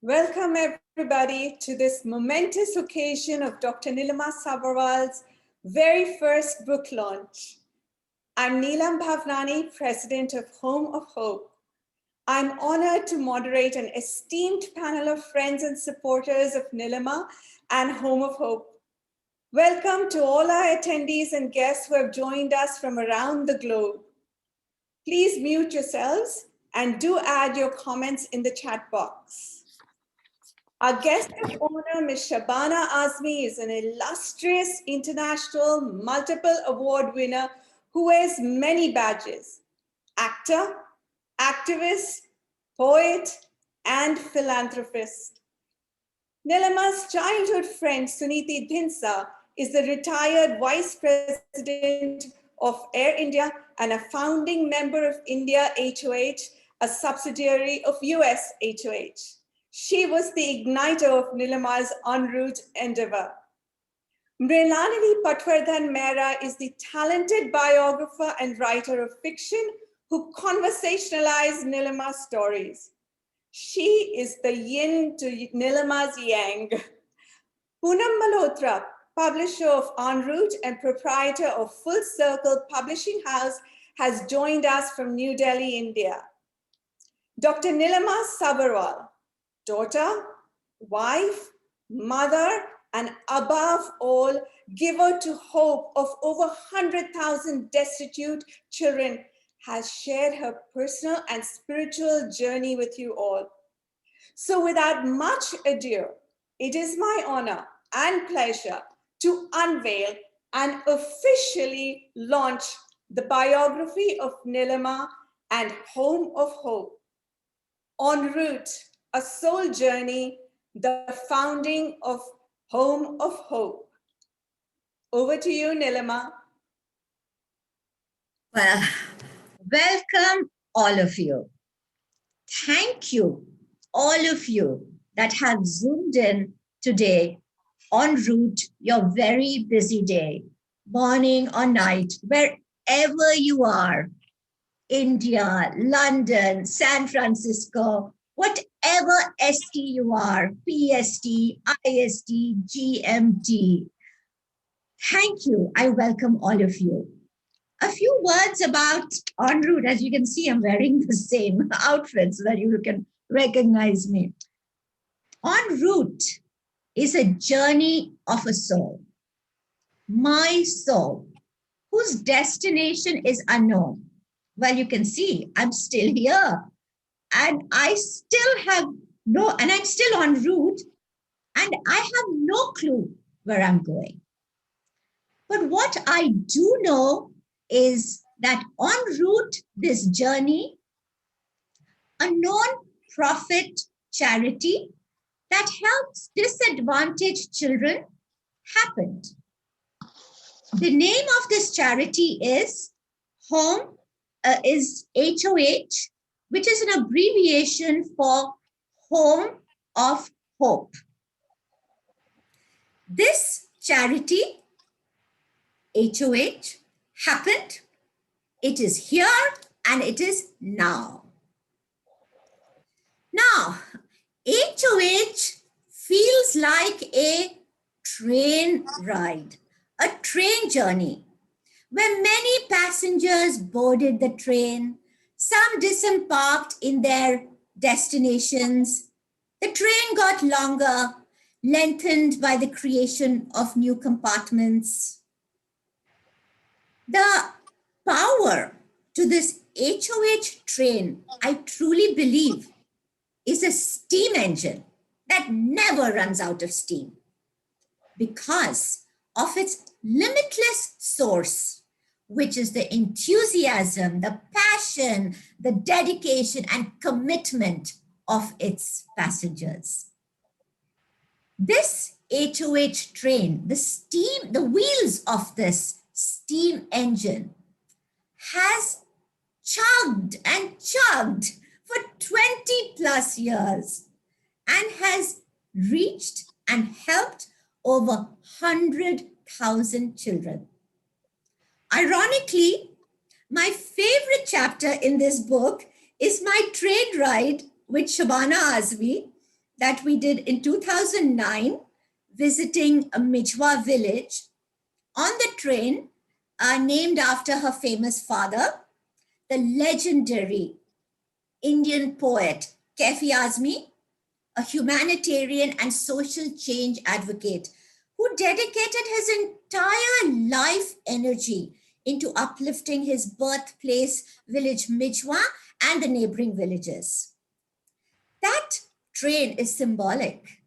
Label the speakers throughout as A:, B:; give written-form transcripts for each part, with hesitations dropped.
A: Welcome everybody to this momentous occasion of Dr. Nilima Sabharwal's very first book launch. I'm Neelam Bhavnani, President of Home of Hope. I'm honored to moderate an esteemed panel of friends and supporters of Nilima and Home of Hope. Welcome to all our attendees and guests who have joined us from around the globe. Please mute yourselves and do add your comments in the chat box. Our guest of honor, Ms. Shabana Azmi, is an illustrious international multiple award winner who wears many badges: actor, activist, poet, and philanthropist. Nilima's childhood friend, Suniti Dhinsa, is the retired Vice President of Air India and a founding member of India HOH, a subsidiary of US HOH. She was the igniter of Nilima's Enroute endeavor. Mrinalini Patwardhan Mehra is the talented biographer and writer of fiction who conversationalized Nilima's stories. She is the yin to Nilima's yang. Poonam Malhotra, publisher of Enroute and proprietor of Full Circle Publishing House, has joined us from New Delhi, India. Dr. Nilima Sabharwal, daughter, wife, mother, and above all, giver to hope of over 100,000 destitute children, has shared her personal and spiritual journey with you all. So without much ado, it is my honor and pleasure to unveil and officially launch the biography of Nilima and Home of Hope. Enroute, a soul journey, the founding of Home of Hope. Over to you, Nilima.
B: Well, welcome all of you. Thank you, all of you that have zoomed in today Enroute your very busy day, morning or night, wherever you are, India, London, San Francisco, whatever ST you are, PST, IST, GMT. Thank you. I welcome all of you. A few words about Enroute. As you can see, I'm wearing the same outfit so that you can recognize me. Enroute is a journey of a soul. My soul, whose destination is unknown. Well, you can see I'm still here and I still have and I'm still en route and I have no clue where I'm going. But what I do know is that en route this journey, a non-profit charity that helps disadvantaged children happened. The name of this charity is HOME, is HOH, which is an abbreviation for Home of Hope. This charity, HOH, happened. It is here and it is now. Now, HOH feels like a train ride, a train journey, where many passengers boarded the train, some disembarked in their destinations. The train got longer, lengthened by the creation of new compartments. The power to this HOH train, I truly believe, is a steam engine that never runs out of steam because of its limitless source, which is the enthusiasm, the passion, the dedication, and commitment of its passengers. This HOH train, the wheels of this steam engine has chugged and chugged for 20 plus years and has reached and helped over 100,000 children. Ironically, my favorite chapter in this book is my train ride with Shabana Azmi that we did in 2009, visiting a Mijwa village on the train named after her famous father, the legendary Indian poet Kefi Azmi, a humanitarian and social change advocate who dedicated his entire life energy into uplifting his birthplace village Mijwa and the neighboring villages. That train is symbolic.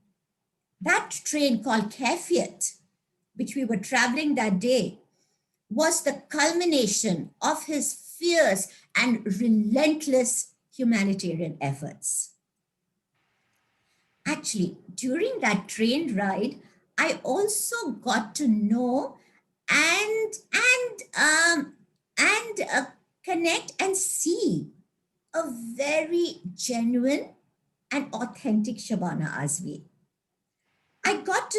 B: That train called Kefiat, which we were traveling that day, was the culmination of his fierce and relentless humanitarian efforts. Actually, during that train ride, I also got to know and connect and see a very genuine and authentic Shabana Azmi. I got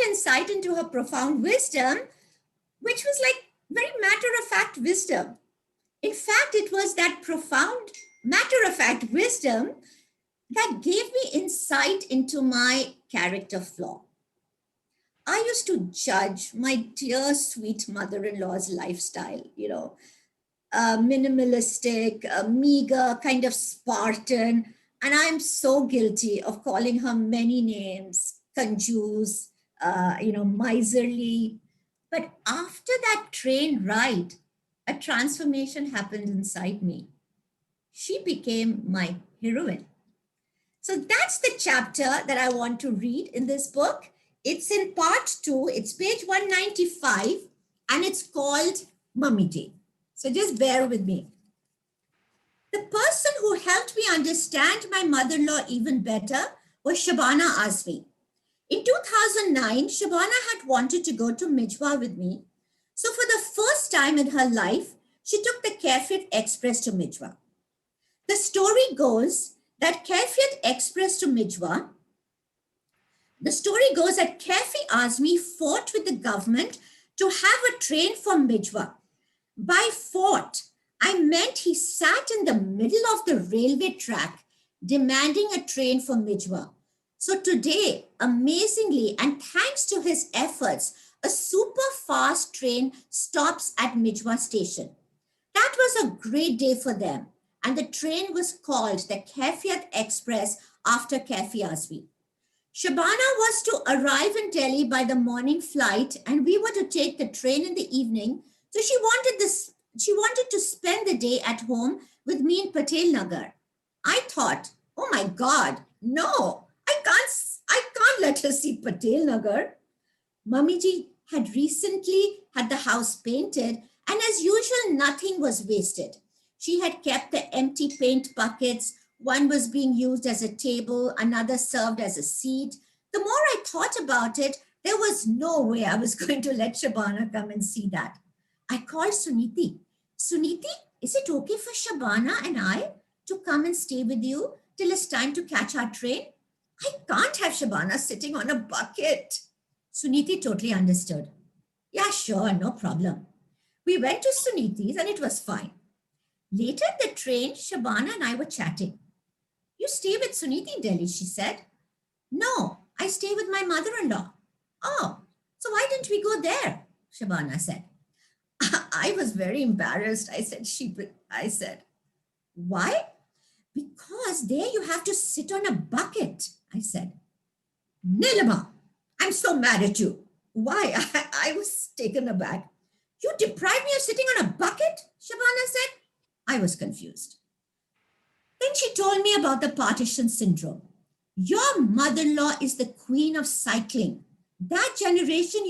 B: insight into her profound wisdom, which was like very matter of fact wisdom. In fact, it was that profound matter of fact wisdom that gave me insight into my character flaw. I used to judge my dear sweet mother-in-law's lifestyle, minimalistic, meager, kind of Spartan. And I'm so guilty of calling her many names, conjuse, miserly. But after that train ride, a transformation happened inside me. She became my heroine. So that's the chapter that I want to read in this book. It's in part 2, it's page 195, and it's called Mummy Day. So just bear with me. The person who helped me understand my mother-in-law even better was Shabana Azmi. In 2009, Shabana had wanted to go to Mijwa with me. So for the first time in her life, she took the Carefield Express to Mijwa. The story goes that Carefield Express to Mijwa, the story goes that Kefi Azmi fought with the government to have a train from Mijwa. By fought, I meant he sat in the middle of the railway track demanding a train from Mijwa. So today, amazingly, and thanks to his efforts, a super fast train stops at Mijwa station. That was a great day for them, and the train was called the Carefield Express after Kefi Azmi. Shabana was to arrive in Delhi by the morning flight, and we were to take the train in the evening. So she wanted to spend the day at home with me in Patel Nagar. I thought, oh my God, no, I can't let her see Patel Nagar. Mamiji had recently had the house painted, and as usual, nothing was wasted. She had kept the empty paint buckets. One was being used as a table, another served as a seat. The more I thought about it, there was no way I was going to let Shabana come and see that. I called Suniti. Suniti, is it okay for Shabana and I to come and stay with you till it's time to catch our train? I can't have Shabana sitting on a bucket. Suniti totally understood. Yeah, sure, no problem. We went to Suniti's and it was fine. Later in the train, Shabana and I were chatting. You stay with Suniti in Delhi, she said. No, I stay with my mother-in-law. Oh, so why didn't we go there? Shabana said. I was very embarrassed. I said, why? Because there you have to sit on a bucket, I said. Nilima, I'm so mad at you. Why? I was taken aback. You deprived me of sitting on a bucket? Shabana said. I was confused. Then she told me about the partition syndrome. Your mother-in-law is the queen of cycling. That generation,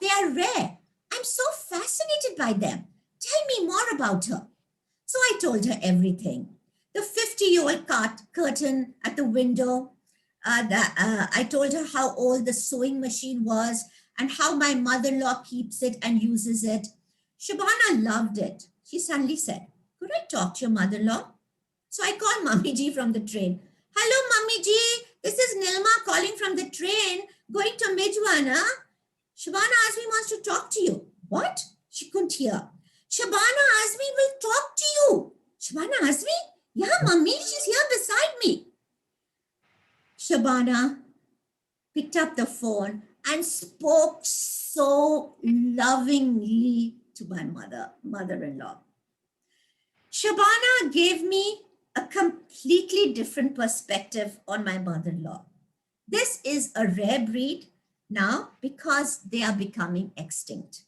B: they are rare. I'm so fascinated by them. Tell me more about her. So I told her everything. The 50-year-old curtain at the window. I told her how old the sewing machine was and how my mother-in-law keeps it and uses it. Shabana loved it. She suddenly said, could I talk to your mother-in-law? So I called Mummy Ji from the train. Hello, Mummy Ji. This is Nilma calling from the train going to Mijwana. Shabana Azmi wants to talk to you. What? She couldn't hear. Shabana Azmi will talk to you. Shabana Azmi? Yeah, Mummy, she's here beside me. Shabana picked up the phone and spoke so lovingly to my mother-in-law. Shabana gave me a completely different perspective on my mother-in-law. This is a rare breed now because they are becoming extinct.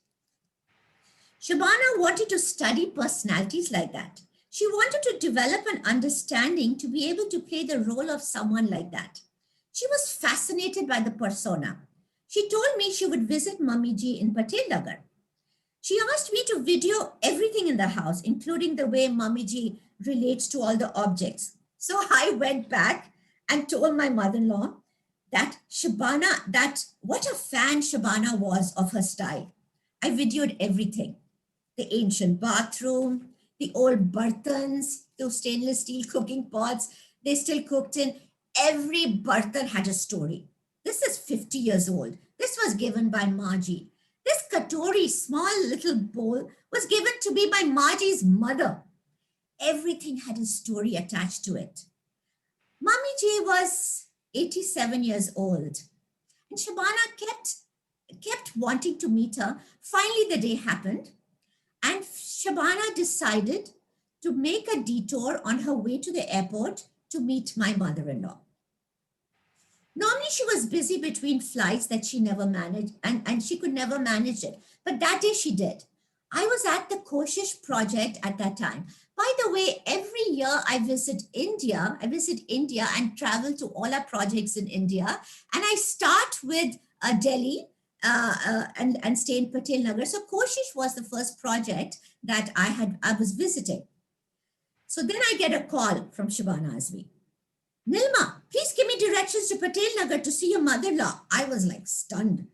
B: Shabana wanted to study personalities like that. She wanted to develop an understanding to be able to play the role of someone like that. She was fascinated by the persona. She told me she would visit Mummy Ji in Patel Nagar. She asked me to video everything in the house, including the way Mummy Ji relates to all the objects. So I went back and told my mother-in-law that what a fan Shabana was of her style. I videoed everything, the ancient bathroom, the old bartans, those stainless steel cooking pots they still cooked in. Every bartan had a story. This is 50 years old. This was given by Maji. This katori, small little bowl, was given to me by Maji's mother. Everything had a story attached to it. Mummy J was 87 years old, and Shabana kept wanting to meet her. Finally, the day happened, and Shabana decided to make a detour on her way to the airport to meet my mother in law. Normally, she was busy between flights that she never managed, and she could never manage it. But that day she did. I was at the Koshish project at that time. By the way, every year I visit India. I visit India and travel to all our projects in India. And I start with Delhi and stay in Patel Nagar. So Koshish was the first project that I was visiting. So then I get a call from Shabana Azmi. Nilma, please give me directions to Patel Nagar to see your mother-in-law. I was like stunned.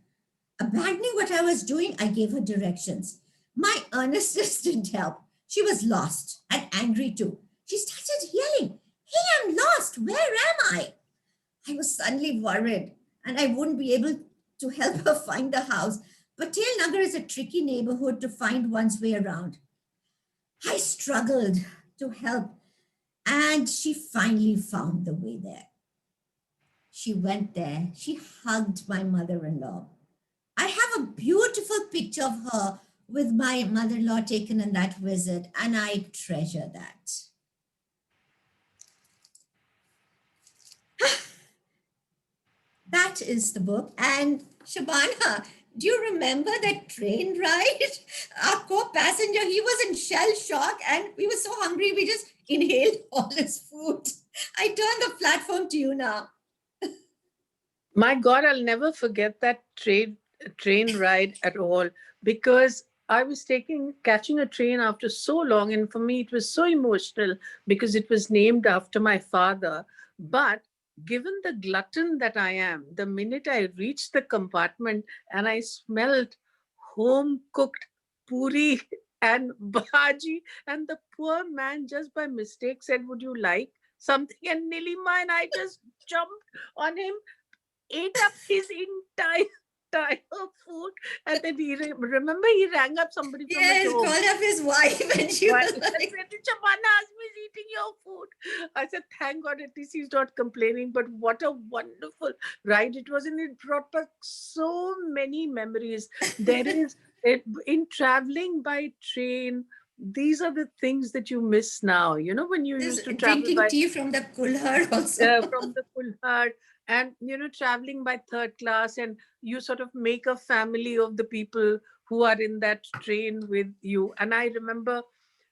B: Abandoning what I was doing, I gave her directions. My earnestness didn't help. She was lost and angry too. She started yelling, "Hey, I'm lost. Where am I?" I was suddenly worried and I wouldn't be able to help her find the house. Patel Nagar is a tricky neighborhood to find one's way around. I struggled to help, and she finally found the way there. She went there. She hugged my mother in law. I have a beautiful picture of her with my mother in law taken in that visit, and I treasure that. That is the book. And Shabana, do you remember that train ride? Our co-passenger, he was in shell shock and we were so hungry, we just inhaled all his food. I turn the platform to you now.
C: My God, I'll never forget that train ride at all, because I was catching a train after so long, and for me it was so emotional because it was named after my father. But given the glutton that I am, the minute I reached the compartment and I smelled home cooked puri and bhaji, and the poor man just by mistake said, "Would you like something?" And Nilima and I just jumped on him, ate up his entire food, and then remember he rang up somebody from his
B: Yes,
C: home.
B: called up his wife and she
C: Why?
B: was
C: And
B: like,
C: said, "Chavana Azmi is eating your food." I said, "Thank God, at least he's not complaining." But what a wonderful ride it was, and it brought back so many memories. There is in traveling by train. These are the things that you miss now. You know, when you
B: this
C: used to travel
B: drinking
C: by
B: tea from the kulhar also.
C: from the Kulhad, and traveling by third class, and you sort of make a family of the people who are in that train with you. And I remember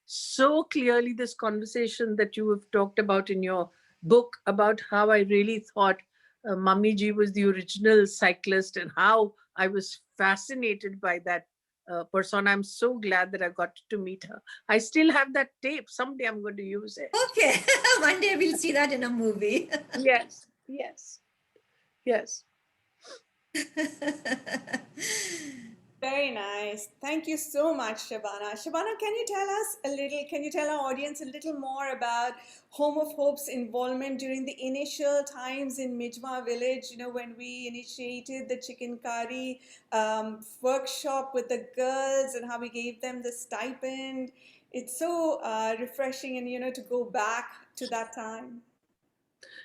C: so clearly this conversation that you have talked about in your book about how I really thought Mummy Ji was the original cyclist, and how I was fascinated by that person. I'm so glad that I got to meet her. I still have that tape. Someday I'm going to use it.
B: Okay, one day we'll see that in a movie.
C: Yes, yes, yes.
A: Very nice. Thank you so much, Shabana. Shabana, can you tell our audience a little more about Home of Hope's involvement during the initial times in Mijma village, when we initiated the chicken curry workshop with the girls and how we gave them the stipend. It's so refreshing, and, to go back to that time.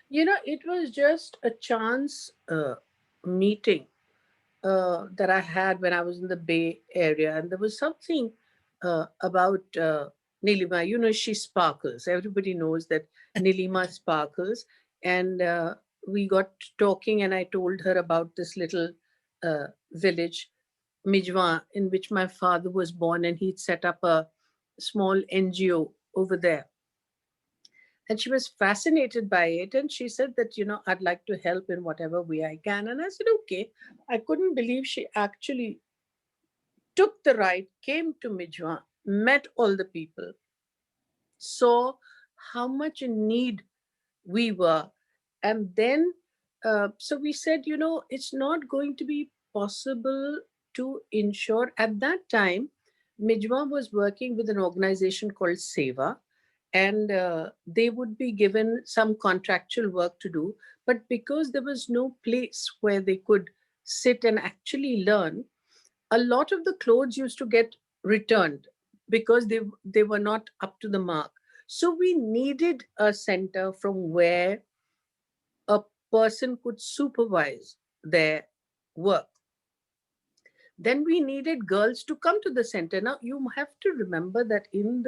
C: It was just a chance meeting that I had when I was in the Bay Area, and there was something about Nilima. She sparkles. Everybody knows that Nilima sparkles, and we got talking, and I told her about this little village, Mijwa, in which my father was born, and he'd set up a small NGO over there. And she was fascinated by it, and she said that I'd like to help in whatever way I can. And I said, okay. I couldn't believe she actually took the ride, came to Mijwa, met all the people, saw how much in need we were. And then, so we said, it's not going to be possible to ensure. At that time, Mijwa was working with an organization called Seva, and they would be given some contractual work to do. But because there was no place where they could sit and actually learn, a lot of the clothes used to get returned because they were not up to the mark. So we needed a center from where a person could supervise their work. Then we needed girls to come to the center. Now you have to remember that in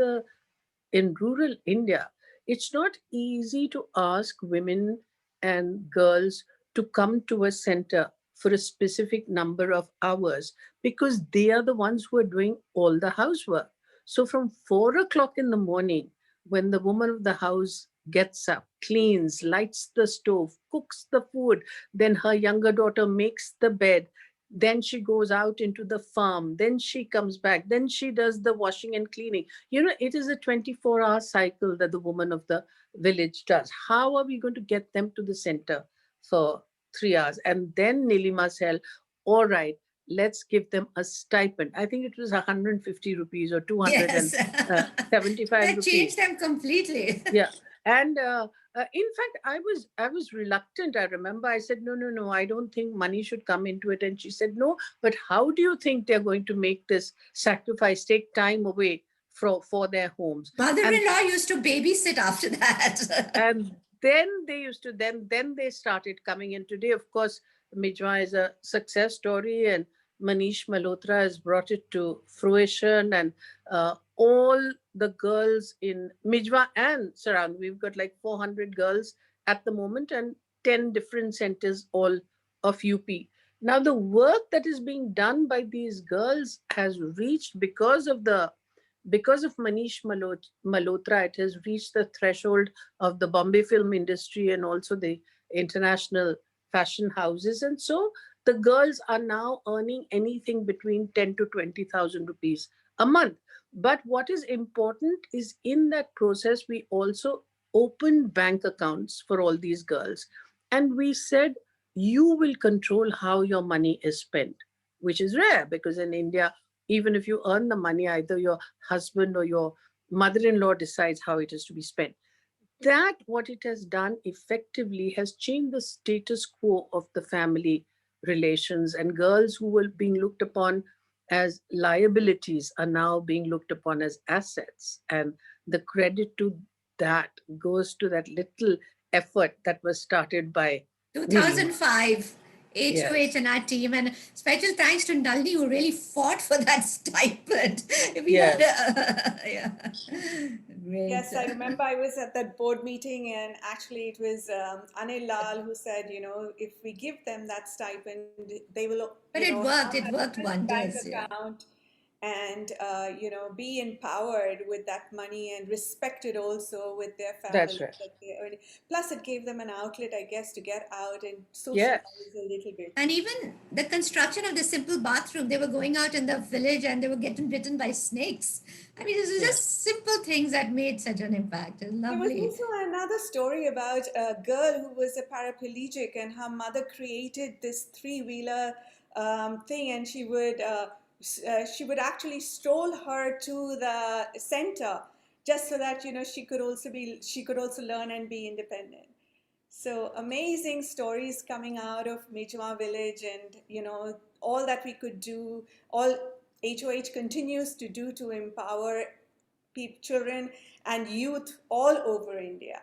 C: rural India, it's not easy to ask women and girls to come to a center for a specific number of hours because they are the ones who are doing all the housework. So from 4 o'clock in the morning, when the woman of the house gets up, cleans, lights the stove, cooks the food, then her younger daughter makes the bed, then she goes out into the farm, then she comes back, then she does the washing and cleaning. It is a 24-hour cycle that the woman of the village does. How are we going to get them to the center for 3 hours? And then Nilima said, all right, let's give them a stipend. I think it was 150 rupees or
B: Yes.
C: 275
B: That changed
C: rupees.
B: them completely.
C: Yeah. And in fact, I was reluctant. I remember I said, no, no, no, I don't think money should come into it. And she said, no, but how do you think they're going to make this sacrifice, take time away for their homes? And
B: Mother-in-law used to babysit after that.
C: and then they used to then they started coming in. Today, of course, Mijwa is a success story, and Manish Malhotra has brought it to fruition. And all the girls in Mijwa and surround, we've got like 400 girls at the moment, and 10 different centers, all of UP. Now the work that is being done by these girls has reached, because of Manish Malhotra, it has reached the threshold of the Bombay film industry and also the international fashion houses. And so the girls are now earning anything between 10 to 20,000 rupees a month. But what is important is in that process, we also opened bank accounts for all these girls. And we said, you will control how your money is spent, which is rare because in India, even if you earn the money, either your husband or your mother-in-law decides how it is to be spent. That, what it has done effectively, has changed the status quo of the family relations, and girls who were being looked upon as liabilities are now being looked upon as assets. And the credit to that goes to that little effort that was started by Nilima.
B: 2005, HOH
C: Yes,
B: and our team, and special thanks to Nalini who really fought for that stipend. We had,
C: yes,
B: yeah, great.
A: Yes, I remember I was at that board meeting, and actually it was Anil Lal who said, if we give them that stipend, they will,
B: But
A: have a
B: it worked
A: different bank
B: wonders, yeah.
A: account and, be empowered with that money and respected also with their
C: that's
A: family
C: right.
A: that they earn. Plus, it gave them an outlet, I guess, to get out and
C: Yes,
A: socialize a little bit.
B: And even the construction of the simple bathroom, they were going out in the village and they were getting bitten by snakes. I mean, this is
C: yes.
B: just simple things that made such an impact. It's
A: There was
B: lovely.
A: also another story about a girl who was a paraplegic, and her mother created this three-wheeler thing, and she would actually stroll her to the center just so that she could also learn and be independent. So amazing stories coming out of Mijwa village, and all that we could do, all HOH continues to do to empower children and youth all over India.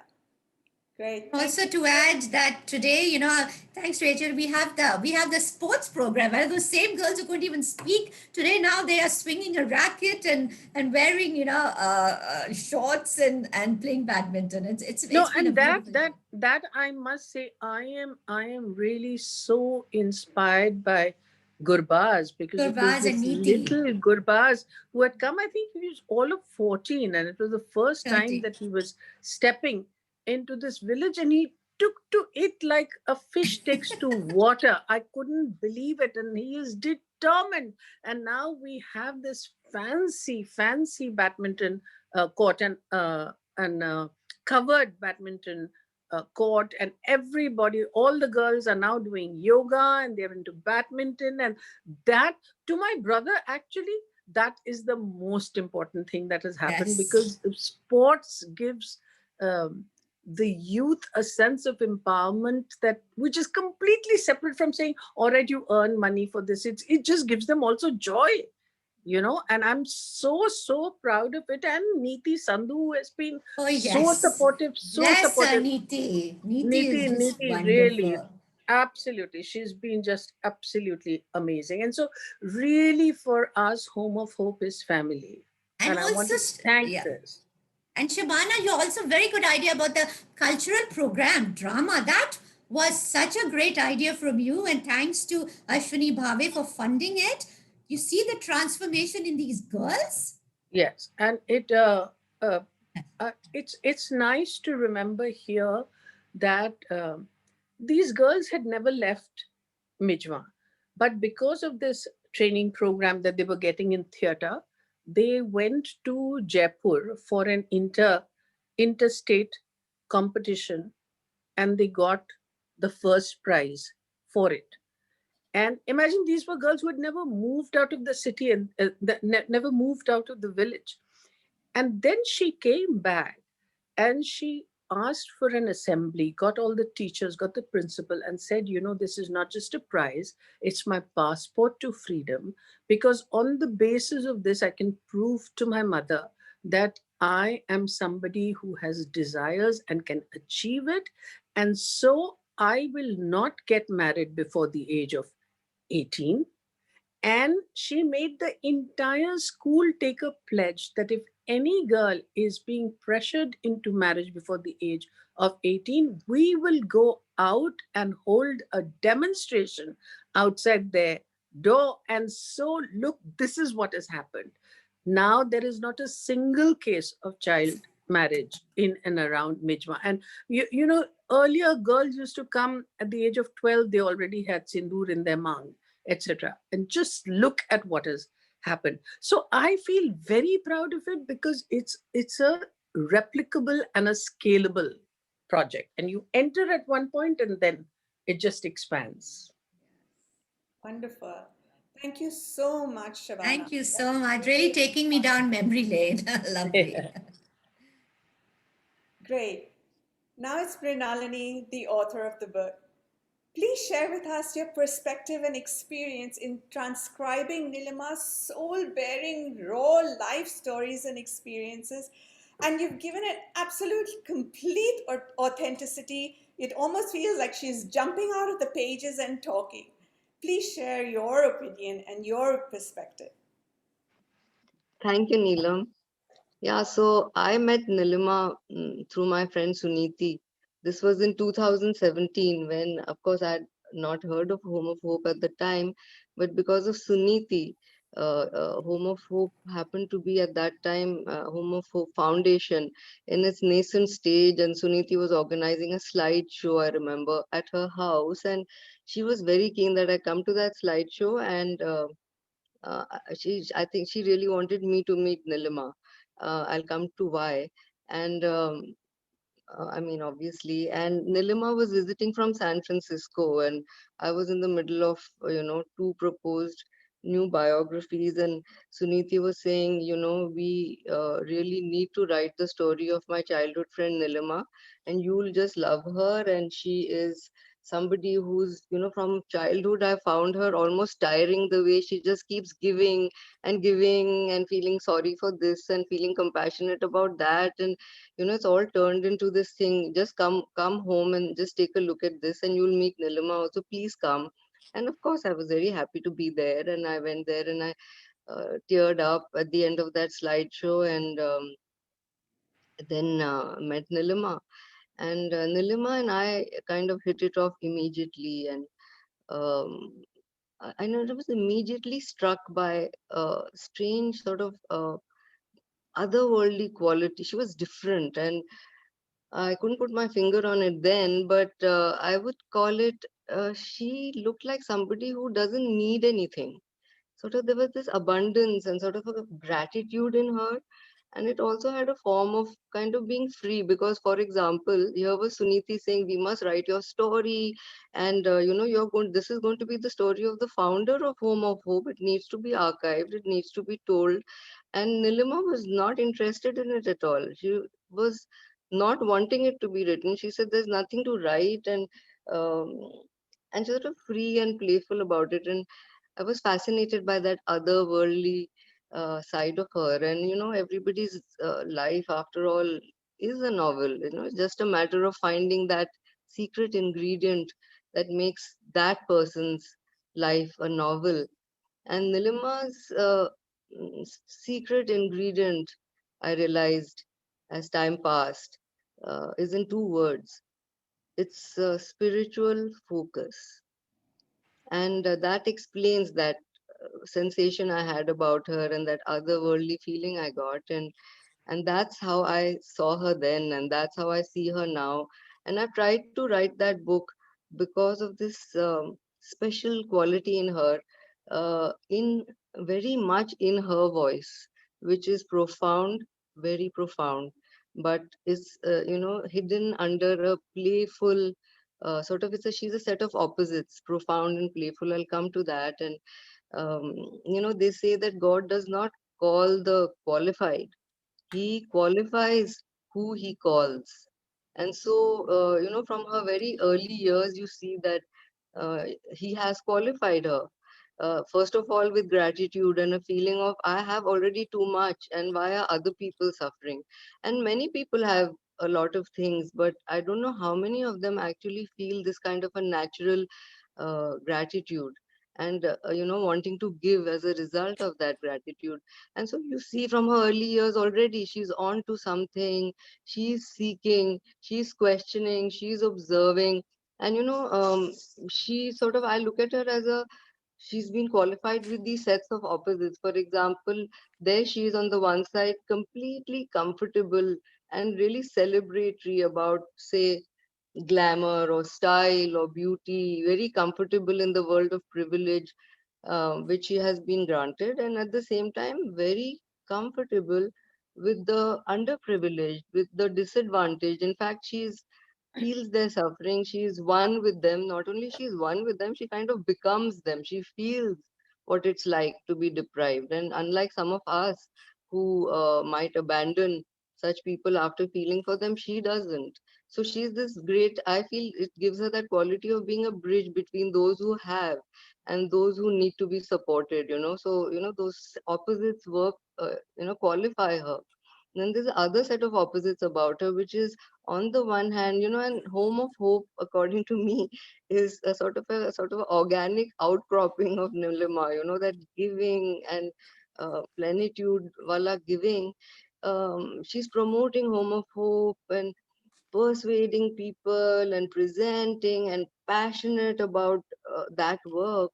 A: Great. Thank
B: Also
A: you.
B: to add that today, thanks Rachel, we have the sports program where those same girls who couldn't even speak today, now they are swinging a racket and wearing shorts and playing badminton.
C: No,
B: It's been a
C: and that
B: beautiful
C: that
B: journey.
C: that I must say, I am really so inspired by Gurbaz, because it was
B: Gurbaz and
C: this
B: Neeti,
C: little Gurbaz who had come. I think he was all of 14, and it was the first time
B: 30.
C: that he was stepping into this village, and he took to it like a fish takes to water. I couldn't believe it, and he is determined. And now we have this fancy badminton court, and covered badminton court, and everybody, all the girls are now doing yoga and they're into badminton. And that, to my brother, actually, that is the most important thing that has happened,
B: Yes.
C: because sports gives um, the youth a sense of empowerment, that which is completely separate from saying, all right, you earn money for this. It just gives them also joy, and I'm so proud of it. And Neeti Sandhu has been
B: Oh,
C: so
B: yes.
C: supportive, so
B: Yes,
C: supportive.
B: Neeti. Neeti is just
C: Neeti, really,
B: wonderful.
C: absolutely, she's been just absolutely amazing. And so, really, for us, Home of Hope is family,
B: And
C: and I want
B: also,
C: to thank
B: yeah.
C: this.
B: And Shabana, you also very good idea about the cultural program drama. That was such a great idea from you, and thanks to Ashwini Bhave for funding it. You see the transformation in these girls.
C: Yes, and uh, it's nice to remember here that these girls had never left Mijwa, but because of this training program that they were getting in theater, they went to Jaipur for an interstate competition, and they got the first prize for it. And imagine, these were girls who had never moved out of the city, and never moved out of the village. And then she came back, and she asked for an assembly, got all the teachers, got the principal, and said, this is not just a prize, it's my passport to freedom. Because on the basis of this, I can prove to my mother that I am somebody who has desires and can achieve it. And so I will not get married before the age of 18. And she made the entire school take a pledge that if any girl is being pressured into marriage before the age of 18, we will go out and hold a demonstration outside their door. And so, look, this is what has happened. Now there is not a single case of child marriage in and around Mijma. And earlier girls used to come at the age of 12, they already had sindoor in their mouth, etc. And just look at what has happened. So I feel very proud of it, because it's a replicable and a scalable project. And you enter at one point, and then it just expands.
A: wonderful. Thank you so much, Shabana.
B: Thank you
A: That
B: so
A: was
B: much. Really
A: really
B: taking me down memory lane. Lovely.
A: great. Now it's Mrinalini, the author of the book. Please share with us your perspective and experience in transcribing Nilima's soul bearing, raw life stories and experiences. And you've given it absolute complete authenticity. It almost feels like she's jumping out of the pages and talking. Please share your opinion and your perspective.
D: Thank you, Neelam. Yeah, so I met Nilima through my friend Suniti. This was in 2017 when, of course, I had not heard of Home of Hope at the time, but because of Suniti, Home of Hope happened to be at that time Home of Hope Foundation in its nascent stage, and Suniti was organizing a slideshow, I remember, at her house, and she was very keen that I come to that slideshow, and I think she really wanted me to meet Nilima. I'll come to why. And I mean, obviously, and Nilima was visiting from San Francisco, and I was in the middle of, two proposed new biographies. And Suniti was saying, we really need to write the story of my childhood friend Nilima, and you'll just love her. And she is somebody who's, from childhood I found her almost tiring, the way she just keeps giving and feeling sorry for this and feeling compassionate about that. And it's all turned into this thing. Just come home and just take a look at this, and you'll meet Nilima also. Please come. And of course, I was very happy to be there, and I went there, and I teared up at the end of that slideshow, and then met Nilima. And Nilima and I kind of hit it off immediately. And um, I know I was immediately struck by a strange sort of otherworldly quality. She was different, and I couldn't put my finger on it then, but I would call it, she looked like somebody who doesn't need anything. Sort of there was this abundance and sort of a gratitude in her. And it also had a form of kind of being free, because for example, here was Suniti saying we must write your story, and you're going, this is going to be the story of the founder of Home of Hope. It needs to be archived, it needs to be told. And Nilima was not interested in it at all. She was not wanting it to be written. She said there's nothing to write, um, and sort of free and playful about it. And I was fascinated by that otherworldly side of her. And everybody's life, after all, is a novel. It's just a matter of finding that secret ingredient that makes that person's life a novel. And Nilima's secret ingredient, I realized as time passed, is in two words. It's spiritual focus. And that explains that sensation I had about her, and that otherworldly feeling I got. And that's how I saw her then, and that's how I see her now. And I've tried to write that book because of this special quality in her, in very much in her voice, which is profound, very profound, but is hidden under a playful sort of, she's a set of opposites, profound and playful. I'll come to that. And um, they say that God does not call the qualified, he qualifies who he calls. And so, from her very early years, you see that uh, he has qualified her. First of all, with gratitude and a feeling of, I have already too much, and why are other people suffering? And many people have a lot of things, but I don't know how many of them actually feel this kind of a natural gratitude, and wanting to give as a result of that gratitude. And so you see from her early years already, she's on to something, she's seeking, she's questioning, she's observing. And she sort of, I look at her as a, she's been qualified with these sets of opposites. For example, there she is on the one side, completely comfortable and really celebratory about, say, glamour or style or beauty, very comfortable in the world of privilege, which she has been granted, and at the same time, very comfortable with the underprivileged, with the disadvantaged. In fact, she's feels their suffering. She's one with them. Not only she's one with them, she kind of becomes them. She feels what it's like to be deprived. And unlike some of us who might abandon such people after feeling for them, she doesn't. So she's this great, I feel it gives her that quality of being a bridge between those who have and those who need to be supported, So, those opposites work, qualify her. Then there's the other set of opposites about her, which is, on the one hand, and Home of Hope, according to me, is a sort of organic outcropping of Nilima, that giving and plenitude wala giving. She's promoting Home of Hope and persuading people and presenting and passionate about that work.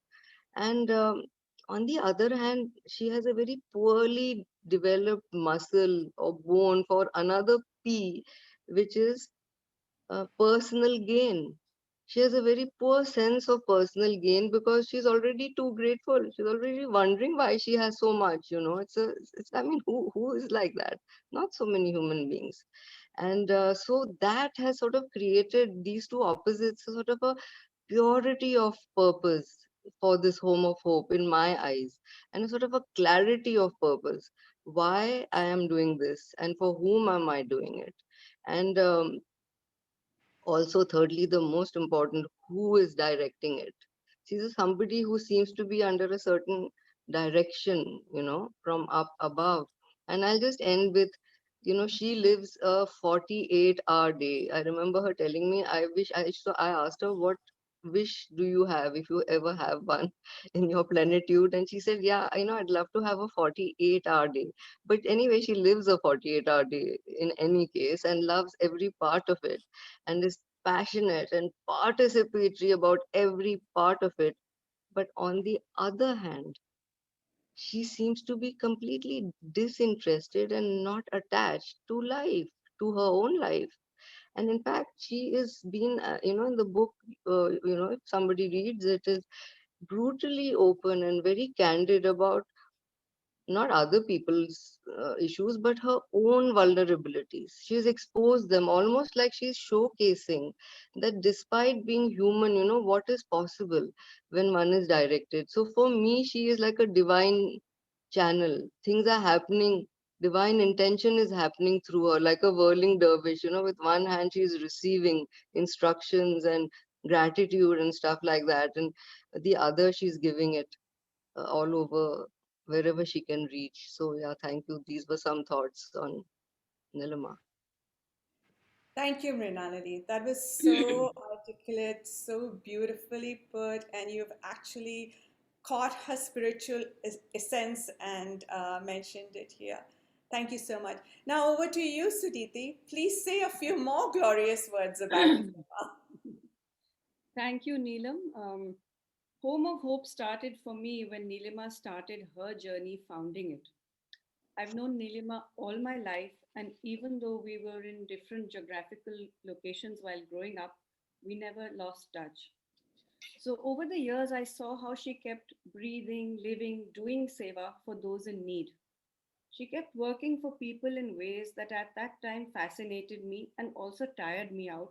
D: And on the other hand, she has a very poorly developed muscle or bone for another P, which is personal gain. She has a very poor sense of personal gain because she's already too grateful. She's already wondering why she has so much. I mean, who is like that? Not so many human beings. And so that has sort of created these two opposites, a sort of a purity of purpose for this Home of Hope in my eyes, and a sort of a clarity of purpose. Why I am doing this and for whom am I doing it? And Also, thirdly, the most important, who is directing it? She's somebody who seems to be under a certain direction, from up above. And I'll just end with, she lives a 48-hour day. I remember her telling me, so I asked her, what wish do you have if you ever have one in your plenitude? And she said, yeah, I'd love to have a 48-hour day. But anyway, she lives a 48-hour day in any case and loves every part of it and is passionate and participatory about every part of it. But on the other hand, she seems to be completely disinterested and not attached to life, to her own life. And in fact, she is been, in the book, if somebody reads it, is brutally open and very candid about not other people's issues, but her own vulnerabilities. She's exposed them almost like she's showcasing that despite being human, what is possible when one is directed. So for me, she is like a divine channel. Things are happening. Divine intention is happening through her, like a whirling dervish. With one hand, she's receiving instructions and gratitude and stuff like that, and the other, she's giving it all over wherever she can reach. So yeah, thank you. These were some thoughts on Nilima.
A: Thank you, Mrinalini. That was so articulate, so beautifully put, and you've actually caught her spiritual essence and mentioned it here. Thank you so much. Now over to you, Suditi. Please say a few more glorious words about Nilima.
E: Thank you, Neelam. Home of Hope started for me when Neelima started her journey founding it. I've known Neelima all my life, and even though we were in different geographical locations while growing up, we never lost touch. So, over the years, I saw how she kept breathing, living, doing seva for those in need. She kept working for people in ways that at that time fascinated me and also tired me out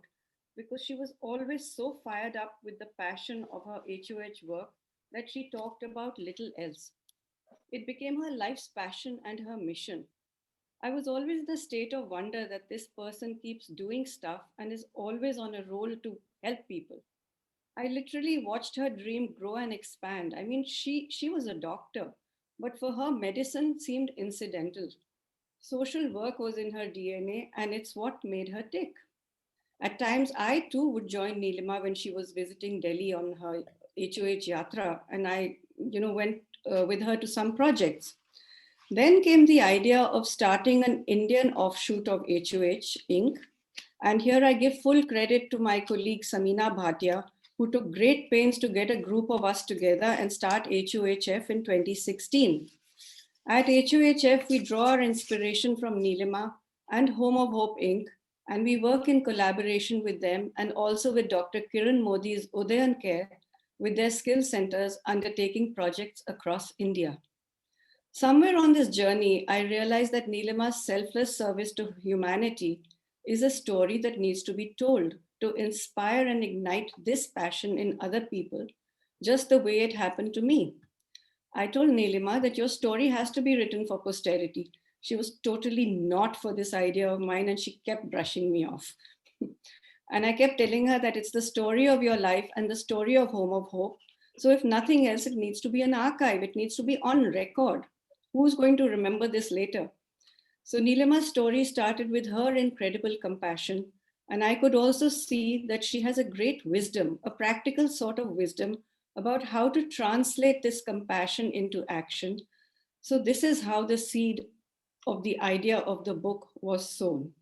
E: because she was always so fired up with the passion of her HOH work that she talked about little else. It became her life's passion and her mission. I was always in a state of wonder that this person keeps doing stuff and is always on a roll to help people. I literally watched her dream grow and expand. I mean, she was a doctor, but for her, medicine seemed incidental. Social work was in her DNA, and it's what made her tick. At times, I too would join Neelima when she was visiting Delhi on her HOH yatra, and I, went with her to some projects. Then came the idea of starting an Indian offshoot of HOH Inc. And here I give full credit to my colleague Samina Bhatia, who took great pains to get a group of us together and start HOHF in 2016. At HOHF, we draw our inspiration from Neelima and Home of Hope Inc., and we work in collaboration with them and also with Dr. Kiran Modi's Udayan Care with their skill centers undertaking projects across India. Somewhere on this journey, I realized that Neelima's selfless service to humanity is a story that needs to be told to inspire and ignite this passion in other people, just the way it happened to me. I told Neelima that your story has to be written for posterity. She was totally not for this idea of mine and she kept brushing me off. And I kept telling her that it's the story of your life and the story of Home of Hope. So if nothing else, it needs to be an archive. It needs to be on record. Who's going to remember this later? So Neelima's story started with her incredible compassion. And I could also see that she has a great wisdom, a practical sort of wisdom about how to translate this compassion into action. So this is how the seed of the idea of the book was sown.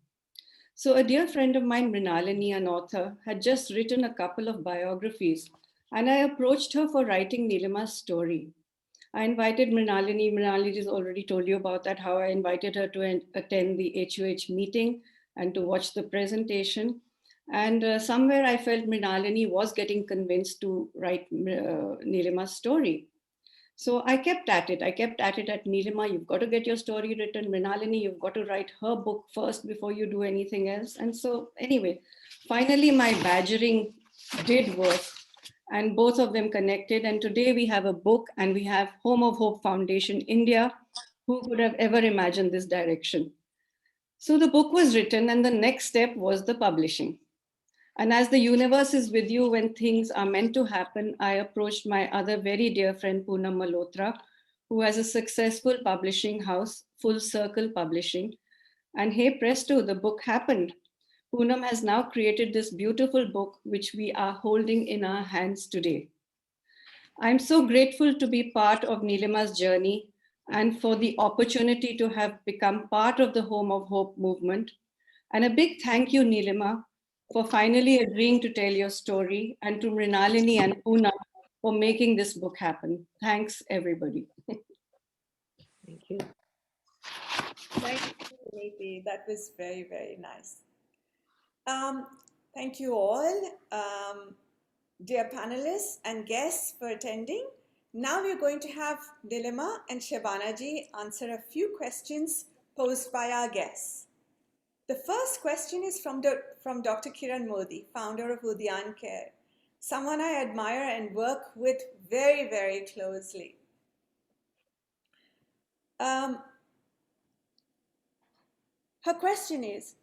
E: So a dear friend of mine, Mrinalini, an author, had just written a couple of biographies, and I approached her for writing Neelima's story. I invited Mrinalini. Mrinalini has already told you about that, how I invited her to attend the HOH meeting and to watch the presentation. And somewhere I felt Mrinalini was getting convinced to write Neelima's story. So I kept at it. I kept at it at Neelima, you've got to get your story written. Mrinalini, you've got to write her book first before you do anything else. And so anyway, finally my badgering did work and both of them connected. And today we have a book and we have Home of Hope Foundation India. Who could have ever imagined this direction? So the book was written and the next step was the publishing. And as the universe is with you when things are meant to happen, I approached my other very dear friend, Poonam Malhotra, who has a successful publishing house, Full Circle Publishing. And hey presto, the book happened. Poonam has now created this beautiful book, which we are holding in our hands today. I'm so grateful to be part of Nilima's journey and for the opportunity to have become part of the Home of Hope movement. And a big thank you, Nilima, for finally agreeing to tell your story, and to Mrinalini and Poonam for making this book happen. Thanks, everybody.
D: Thank you.
A: Thank you, Niti. That was very, very nice. Um, thank you all, dear panelists and guests, for attending. Now we're going to have Nilima and Shabanaji answer a few questions posed by our guests. The first question is from Dr. Kiran Modi, founder of Udyan Care, someone I admire and work with very, very closely. Her question is,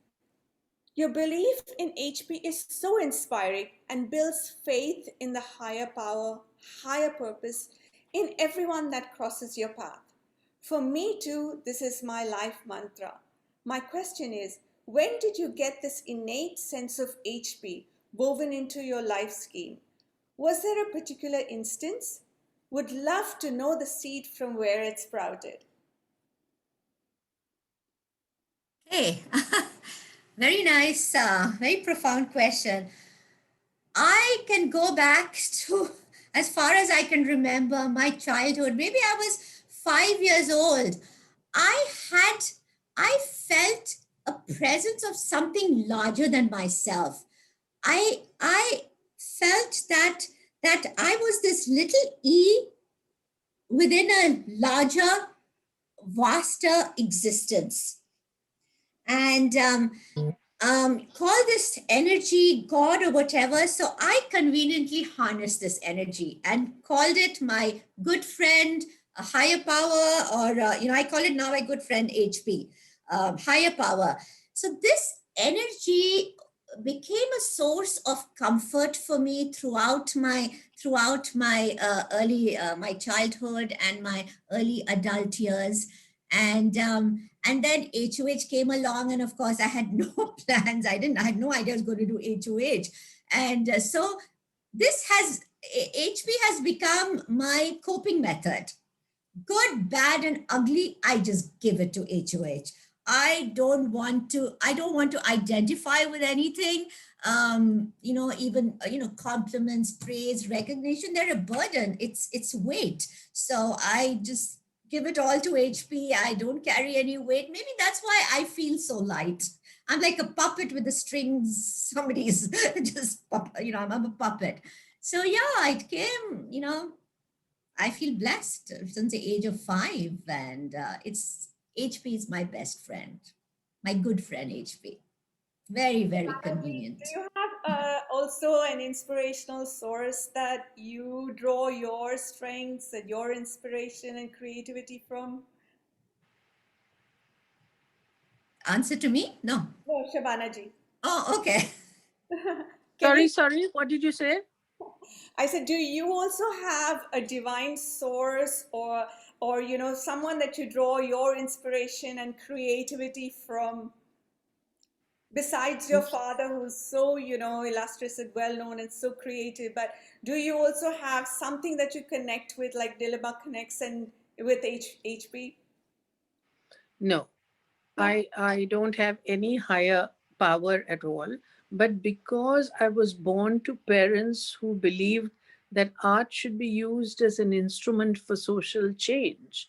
A: your belief in HP is so inspiring and builds faith in the higher power, higher purpose in everyone that crosses your path. For me too, this is my life mantra. My question is, when did you get this innate sense of HP woven into your life scheme? Was there a particular instance? Would love to know the seed from where it sprouted.
B: Hey, very nice, very profound question. I can go back to as far as I can remember my childhood. Maybe I was 5 years old. I had, I felt a presence of something larger than myself. I felt that I was this little e within a larger, vaster existence. And call this energy God or whatever. So I conveniently harnessed this energy and called it my good friend, a higher power, or I call it now my good friend HP, higher power. So this energy became a source of comfort for me throughout my early my childhood and my early adult years. And then HOH came along, and of course, I had no plans. I had no idea I was going to do HOH. And so HP has become my coping method. Good, bad, and ugly, I just give it to HOH. I don't want to identify with anything. Even compliments, praise, recognition, they're a burden. It's weight. So I just give it all to HP. I don't carry any weight. Maybe that's why I feel so light. I'm like a puppet with the strings. Somebody's just, I'm a puppet. So yeah, it came, I feel blessed since the age of 5, and it's HP is my best friend, my good friend HP. Very, very convenient.
A: Do you have also an inspirational source that you draw your strengths and your inspiration and creativity from?
B: Answer to me? No.
A: No, Shabanaji.
B: Oh, okay.
C: Sorry, what did you say?
A: I said, do you also have a divine source or someone that you draw your inspiration and creativity from? Besides your father, who's so, illustrious and well known and so creative, but do you also have something that you connect with, like Dilima connects and with HP?
C: No, I don't have any higher power at all. But because I was born to parents who believed that art should be used as an instrument for social change,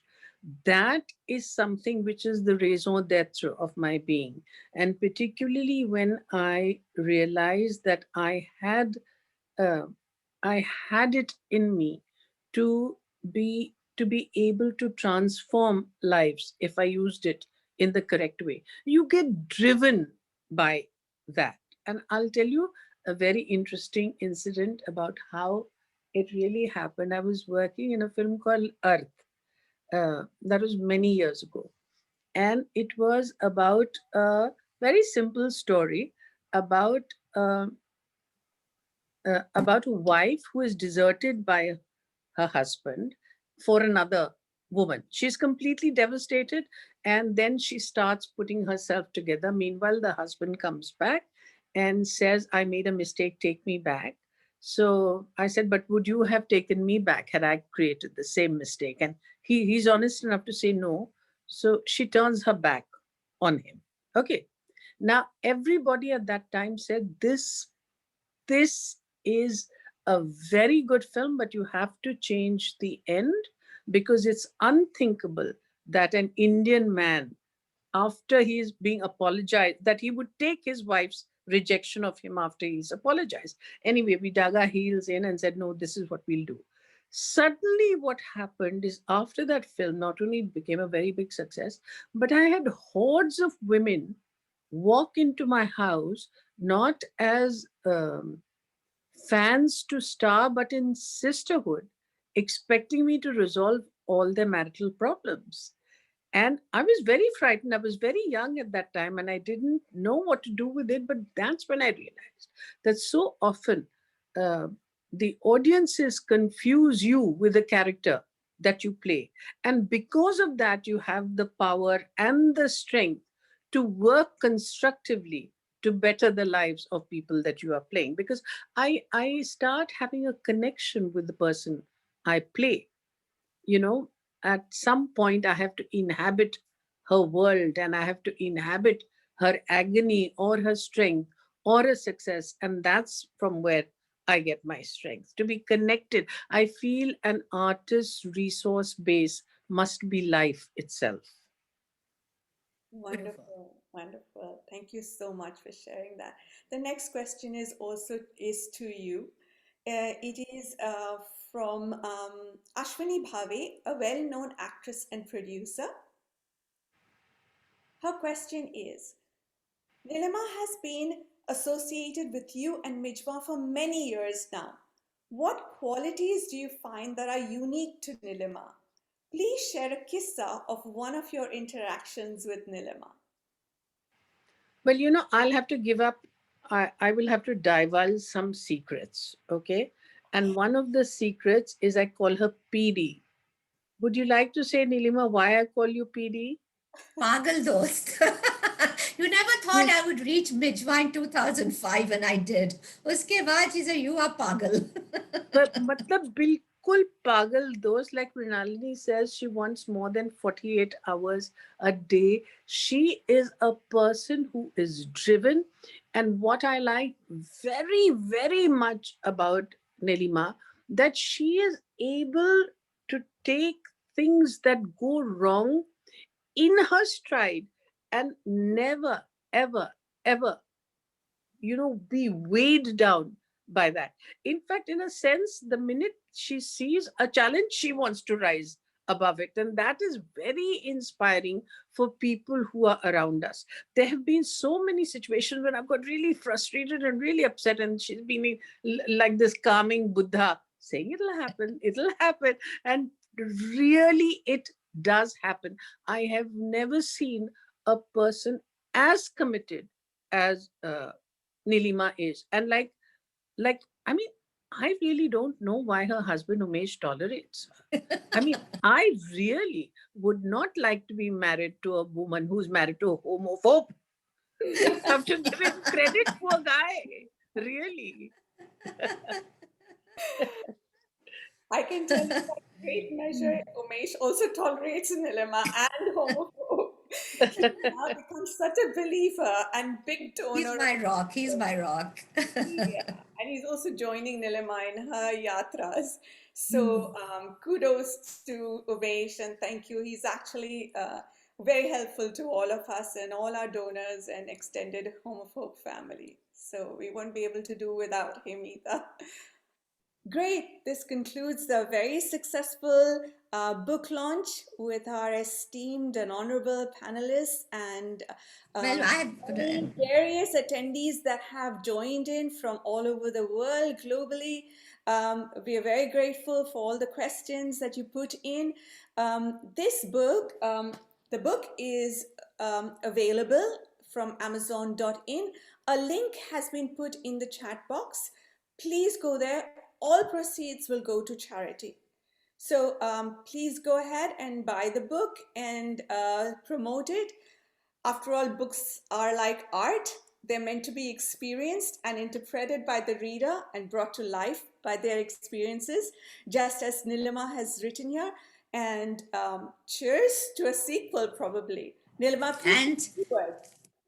C: that is something which is the raison d'etre of my being. And particularly when I realized that uh, I had it in me to be able to transform lives if I used it in the correct way. You get driven by that. And I'll tell you a very interesting incident about how it really happened. I was working in a film called Earth. That was many years ago. And it was about a very simple story about about a wife who is deserted by her husband for another woman. She's completely devastated, and then she starts putting herself together. Meanwhile, the husband comes back and says, I made a mistake, take me back. So I said, but would you have taken me back had I created the same mistake? And he's honest enough to say no. So she turns her back on him. Okay. Now, everybody at that time said, this is a very good film, but you have to change the end because it's unthinkable that an Indian man, after he's being apologized, that he would take his wife's rejection of him after he's apologized. Anyway, we dug our heels in and said, no, this is what we'll do. Suddenly, what happened is after that film, not only it became a very big success, but I had hordes of women walk into my house, not as fans to star, but in sisterhood, expecting me to resolve all their marital problems. And I was very frightened. I was very young at that time and I didn't know what to do with it. But that's when I realized that so often uh, the audiences confuse you with the character that you play. And because of that, you have the power and the strength to work constructively to better the lives of people that you are playing. Because I start having a connection with the person I play. You know, at some point I have to inhabit her world and I have to inhabit her agony or her strength or her success. And that's from where I get my strength to be connected. I feel an artist's resource base must be life itself.
B: Beautiful.
A: Wonderful, wonderful. Thank you so much for sharing that. The next question is also is to you. It is from Ashwini Bhave, a well-known actress and producer. Her question is, Nilima has been associated with you and Mijwa for many years now. What qualities do you find that are unique to Nilima? Please share a kissa of one of your interactions with Nilima.
C: Well, I'll have to give up. I will have to divulge some secrets. Okay. And one of the secrets is I call her PD. Would you like to say, Nilima, why I call you PD?
B: Pagal dost. You never thought I would reach Mijwa in 2005 and I did. Uske baad she said, you are pagal.
C: But matlab bilkul pagal those, like Mrinalini says, she wants more than 48 hours a day. She is a person who is driven. And what I like very, very much about Nilima, that she is able to take things that go wrong in her stride and never, ever, ever be weighed down by that. In fact, in a sense, the minute she sees a challenge, she wants to rise above it. And that is very inspiring for people who are around us. There have been so many situations when I've got really frustrated and really upset, and she's been like this calming Buddha saying, it'll happen. And really, it does happen. I have never seen a person as committed as Nilima is. And I mean, I really don't know why her husband Umesh tolerates her. I mean, I really would not like to be married to a woman who's married to a homophobe. I have to give him credit, poor guy. Really.
A: I can tell you by great measure, Umesh also tolerates Nilima and homophobe. He's now become such a believer and big
B: He's
A: donor
B: my
A: of
B: rock. He's my rock.
A: yeah, and he's also joining Nilima in her yatras. So kudos to Umesh and thank you. He's actually very helpful to all of us and all our donors and extended homophobe family. So we won't be able to do without him either. Great. This concludes the very successful book launch with our esteemed and honorable panelists and
B: Well, I
A: various attendees that have joined in from all over the world globally. We are very grateful for all the questions that you put in. This book, the book is available from Amazon.in. A link has been put in the chat box. please go there. All proceeds will go to charity. So please go ahead and buy the book and promote it. After all, books are like art. They're meant to be experienced and interpreted by the reader and brought to life by their experiences, just as Nilima has written here. And cheers to a sequel, probably. Nilima, please.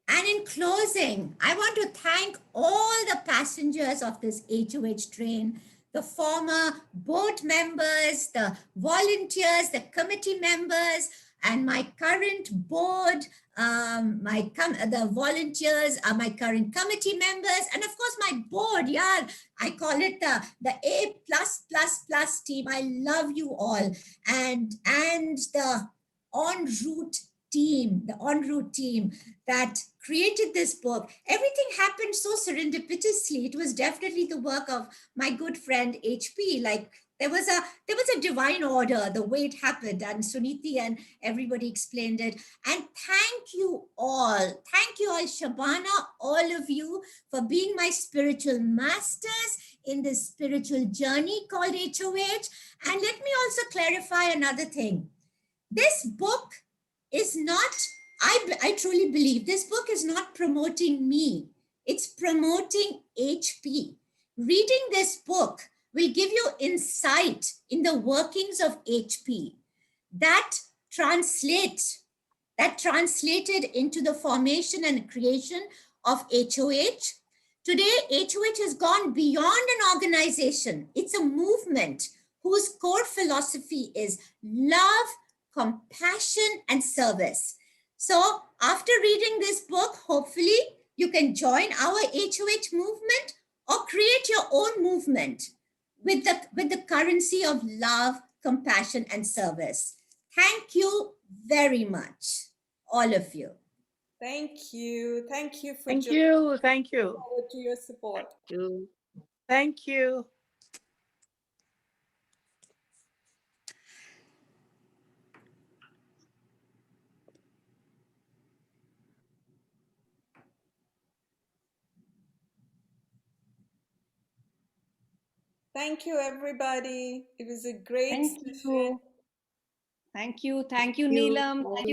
B: And in closing, I want to thank all the passengers of this HOH train, the former board members, the volunteers, the committee members, and my current board, the volunteers are my current committee members, and of course my board. Yeah, I call it the A plus plus plus team. I love you all, and the Enroute team, the Enroute team that created this book. Everything happened so serendipitously. It was definitely the work of my good friend HP. Like there was a divine order the way it happened, and Suniti and everybody explained it. And thank you all, Shabana, all of you, for being my spiritual masters in this spiritual journey called HOH. And let me also clarify another thing. This book is not, I truly believe this book is not promoting me. It's promoting HP. Reading this book will give you insight in the workings of HP that translated into the formation and creation of HOH. Today, HOH has gone beyond an organization. It's a movement whose core philosophy is love, compassion, and service. So after reading this book, hopefully you can join our HOH movement or create your own movement with the currency of love, compassion, and service. Thank you very much, all of you.
A: Thank you. Thank you for
C: Thank you.
A: Thank you. Forward to your support.
D: Thank you.
C: Thank you.
A: Thank you, everybody. It was a great
E: Thank
A: session.
E: you. Thank you. Thank you,
D: Thank you.
E: Neelam.
D: Thank
E: Thank you.